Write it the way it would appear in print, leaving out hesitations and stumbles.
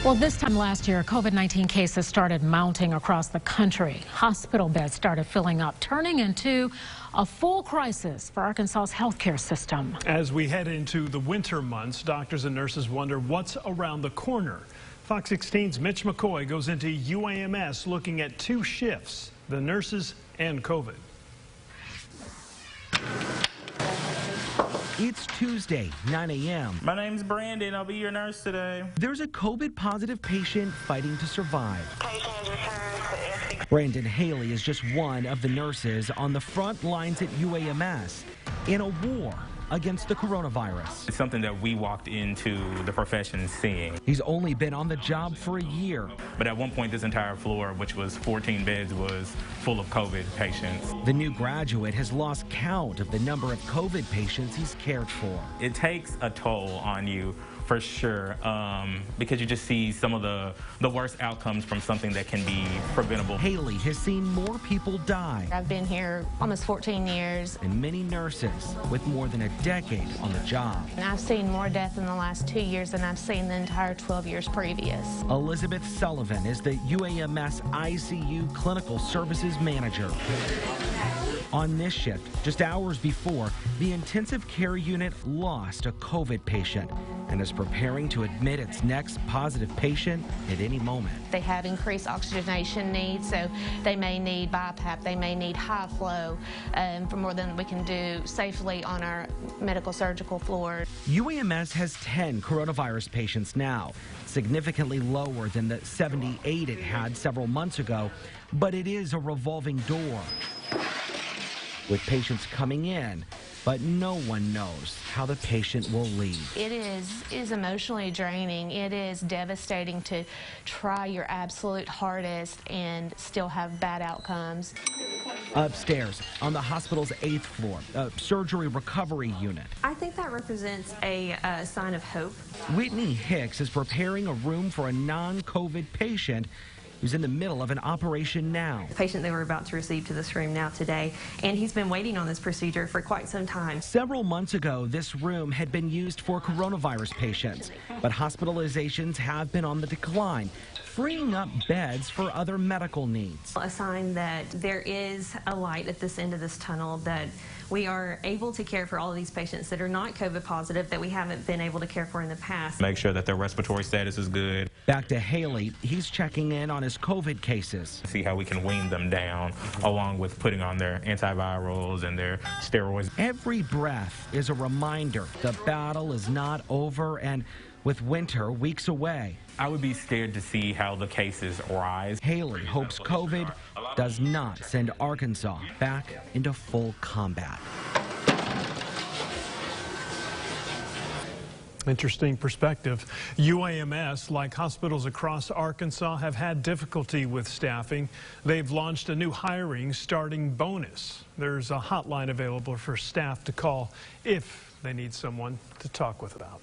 Well, this time last year, COVID-19 cases started mounting across the country. Hospital beds started filling up, turning into a full crisis for Arkansas's healthcare system. As we head into the winter months, doctors and nurses wonder what's around the corner. Fox 16's Mitch McCoy goes into UAMS looking at two shifts, the nurses and COVID. It's Tuesday, 9 a.m. My name's Brandon. I'll be your nurse today. There's a COVID-positive patient fighting to survive. Brandon Haley is just one of the nurses on the front lines at UAMS in a war against the coronavirus. It's something that we walked into the profession seeing. He's only been on the job for a year. But at one point, this entire floor, which was 14 beds, was full of COVID patients. The new graduate has lost count of the number of COVID patients he's cared for. It takes a toll on you for sure, because you just see some of the worst outcomes from something that can be preventable. Haley has seen more people die. I've been here almost 14 years. And many nurses with more than a decade on the job. And I've seen more death in the last 2 years than I've seen the entire 12 years previous. Elizabeth Sullivan is the UAMS ICU Clinical Services Manager. On this shift, just hours before, the intensive care unit lost a COVID patient and is preparing to admit its next positive patient at any moment. They have increased oxygenation needs, so they may need BiPAP, they may need high flow for more than we can do safely on our medical surgical floor. UAMS has 10 coronavirus patients now, significantly lower than the 78 it had several months ago, but it is a revolving door, with patients coming in, but no one knows how the patient will leave. It is emotionally draining. It is devastating to try your absolute hardest and still have bad outcomes. Upstairs, on the hospital's 8th floor, a surgery recovery unit. I think that represents a sign of hope. Whitney Hicks is preparing a room for a non-COVID patient who's in the middle of an operation now. The patient they were about to receive to this room now today, and he's been waiting on this procedure for quite some time. Several months ago, this room had been used for coronavirus patients, but hospitalizations have been on the decline, freeing up beds for other medical needs. A sign that there is a light at this end of this tunnel, that we are able to care for all of these patients that are not COVID positive that we haven't been able to care for in the past. Make sure that their respiratory status is good. Back to Haley, he's checking in on his COVID cases. See how we can wean them down, along with putting on their antivirals and their steroids. Every breath is a reminder the battle is not over, and with winter weeks away, I would be scared to see how the cases rise. Haley hopes COVID does not send Arkansas back into full combat. Interesting perspective. UAMS, like hospitals across Arkansas, have had difficulty with staffing. They've launched a new hiring starting bonus. There's a hotline available for staff to call if they need someone to talk with about.